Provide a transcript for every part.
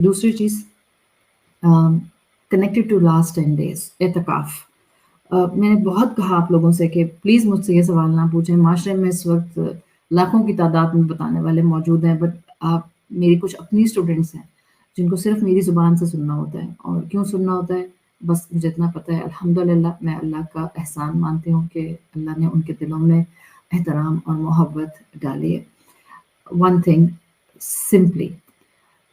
दूसरी चीज़ connected to last 10 days एतकाफ़। मैंने बहुत कहा आप लोगों से कि प्लीज़ मुझसे ये सवाल ना पूछें, माशरे में इस वक़्त लाखों की तादाद में बताने वाले मौजूद हैं, बट आप मेरी कुछ अपनी स्टूडेंट्स हैं, जिनको सिर्फ़ मेरी ज़ुबान से सुनना होता है। और क्यों सुनना होता है? बस मुझे इतना पता है, अल्हम्दुलिल्लाह मैं अल्लाह का एहसान मानती हूँ कि अल्लाह ने उनके दिलों में एहतराम और मोहब्बत डाली है। वन थिंग सिंपली,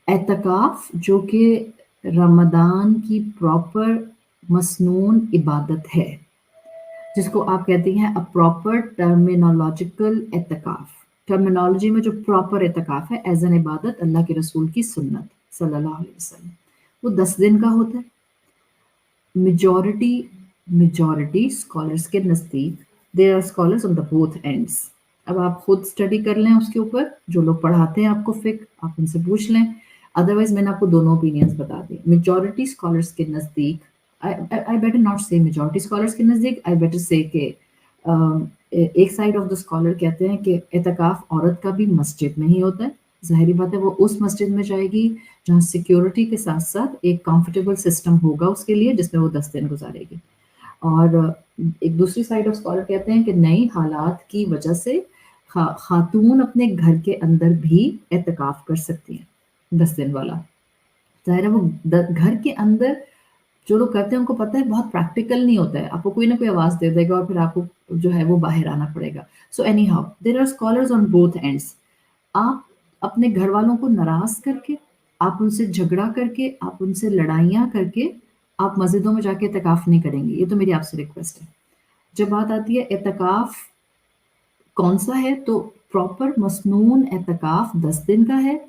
एतकाफ़ जो कि रमज़ान की प्रॉपर मसनून इबादत है, जिसको आप कहती हैं अ प्रॉपर टर्मिनोलॉजिकल एतकाफ़। टर्मिनोलॉजी में जो प्रॉपर एतकाफ़ है एज़ एन इबादत अल्लाह के रसूल की सुन्नत सल्लल्लाहु अलैहि वसल्लम, वो 10 दिन का होता है। मेजॉरिटी मेजॉरिटी स्कॉलर्स के नज़दीक there are scholars on the both ends. अब आप खुद स्टडी कर लें उसके ऊपर, जो लोग पढ़ाते हैं आपको फ़िक़्ह, आप उनसे पूछ लें। अदरवाइज़ मैंने आपको दोनों ओपिनियंस बता दिए। मेजॉरिटी स्कॉलर्स के नज़दीक आई बेटर नॉट से मेजॉरिटी स्कॉलर्स के नज़दीक, आई बेटर से कि एक साइड ऑफ द स्कॉलर कहते हैं कि एतकाफ़ औरत का भी मस्जिद में ही होता है। ज़ाहिर-सी बात है वो उस मस्जिद में जाएगी जहाँ सिक्योरिटी के साथ-साथ एक कंफर्टेबल सिस्टम होगा उसके लिए जिसमें वो 10 दिन गुज़ारेगी। और एक दूसरी साइड ऑफ स्कॉलर कहते हैं कि नई हालात की वजह से खातून अपने घर के अंदर भी एतकाफ़ कर सकती हैं, 10 दिन वाला। ज़ाहिर है वो घर के अंदर जो लोग करते हैं उनको पता है बहुत प्रैक्टिकल नहीं होता है। आपको कोई ना कोई आवाज़ दे देगा और फिर आपको जो है वो बाहर आना पड़ेगा। So anyhow there are scholars on both ends. आप अपने घर वालों को नाराज़ करके, आप उनसे झगड़ा करके, आप उनसे लड़ाइयाँ करके, आप मस्जिदों में जाके एतकाफ़ नहीं करेंगे। ये तो मेरी आपसे रिक्वेस्ट है। जब बात आती है एतकाफ़ कौन-सा है, तो प्रॉपर मसनून एतकाफ़ 10 दिन का है।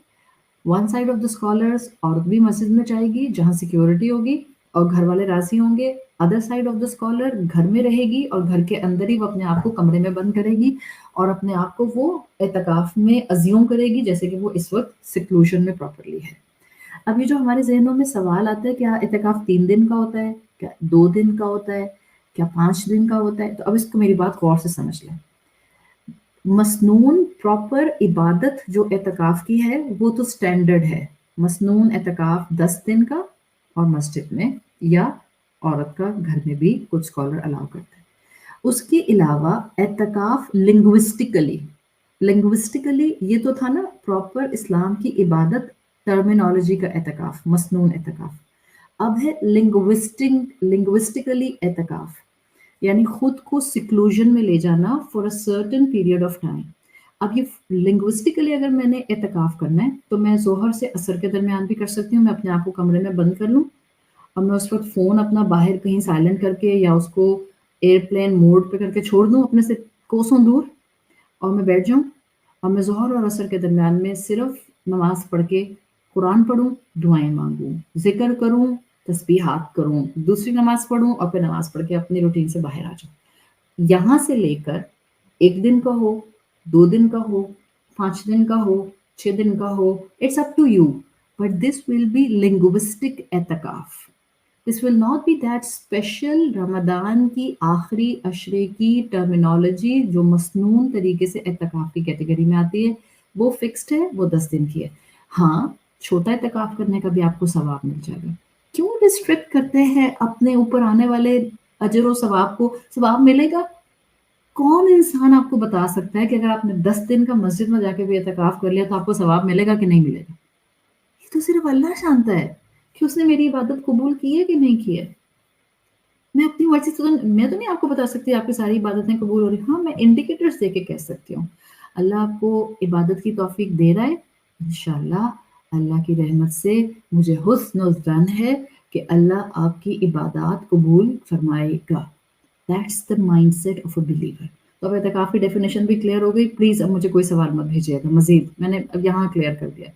One side of the scholars औरत भी मस्जिद में जाएगी जहाँ सिक्योरिटी होगी और घर वाले राज़ी होंगे। Other side of the scholar घर में रहेगी और घर के अंदर ही वो अपने आप को कमरे में बंद करेगी और अपने आप को वो एतकाफ़ में अज़्यूम करेगी जैसे कि वो इस वक़्त सिक्लूशन में प्रॉपर्ली है। अब ये जो हमारे ज़हनों में सवाल आता है, क्या एतकाफ़ 3 दिन का होता है? क्या 2 दिन का होता है? क्या 5 दिन का होता है? तो अब इसको मेरी बात गौर से समझ लें। मसनून प्रॉपर इबादत जो एतकाफ़ की है, वो तो स्टैंडर्ड है। मसनून एतकाफ़ 10 दिन का और मस्जिद में या औरत का घर में भी कुछ स्कॉलर अलाउ करते हैं। उसके अलावा एतकाफ़ लिंग्विस्टिकली ये तो था ना प्रॉपर इस्लाम की इबादत टर्मिनोलॉजी का एतकाफ़, मसनून एतकाफ़। अब है लिंग्विस्टिकली एतकाफ़, यानी खुद को सिक्लूजन में ले जाना for a certain period of time. अब ये लिंग्विस्टिकली अगर मैंने एतकाफ़ करना है, तो मैं ज़ोहर से असर के दरमियान भी कर सकती हूँ। मैं अपने आप को कमरे में बंद कर लूँ और मैं उस वक़्त फ़ोन अपना बाहर कहीं साइलेंट करके या उसको एयरप्लेन मोड पे करके छोड़ दूँ अपने से कोसों दूर और मैं बैठ जाऊँ और मैं ज़ोहर और असर के दरमियान में सिर्फ़ नमाज़ पढ़ के कुरान पढ़ूँ, दुआएँ माँगूँ, ज़िक्र करूँ, तस्बीहात करूँ, दूसरी नमाज़ पढ़ूँ और फिर नमाज़ पढ़ के अपनी रूटीन से बाहर आ जाऊँ। यहाँ से लेकर 1 दिन का हो, 2 दिन का हो, 5 दिन का हो, 6 दिन का हो, it's up to you, but this will be linguistic एतकाफ़। This will not be that special Ramzan की आखिरी अशरे की टर्मिनोलॉजी जो मसनून तरीके से एतकाफ़ की कैटेगरी में आती है, वो फिक्स्ड है, वो 10 दिन की है। हाँ, छोटा एतकाफ़ करने का भी आपको सवाब मिल जाएगा। क्यों रिस्ट्रिक्ट करते हैं अपने ऊपर आने वाले अजर और सवाब को? सवाब मिलेगा। कौन इंसान आपको बता सकता है कि अगर आपने 10 दिन का मस्जिद में जाके भी एतकाफ़ कर लिया तो आपको सवाब मिलेगा कि नहीं मिलेगा? ये तो सिर्फ़ अल्लाह जानता है कि उसने मेरी इबादत कबूल की है कि नहीं की है। मैं अपनी मर्ज़ी से तो मैं तो नहीं आपको बता सकती आपकी सारी इबादतें कबूल हो रही हैं। हाँ, मैं इंडिकेटर्स दे के कह सकती हूँ। अल्लाह आपको इबादत की तौफ़ीक दे रहा है, इंशाअल्लाह अल्लाह की रहमत से मुझे हुस्न ज़न है कि अल्लाह आपकी इबादत कबूल फ़रमाएगा। That's the mindset of a believer. तो अब एतकाफ़ की डेफिनिशन भी क्लियर हो गई। प्लीज़ अब मुझे कोई सवाल मत भेजिएगा मज़ीद। मैंने अब यहाँ क्लियर कर दिया।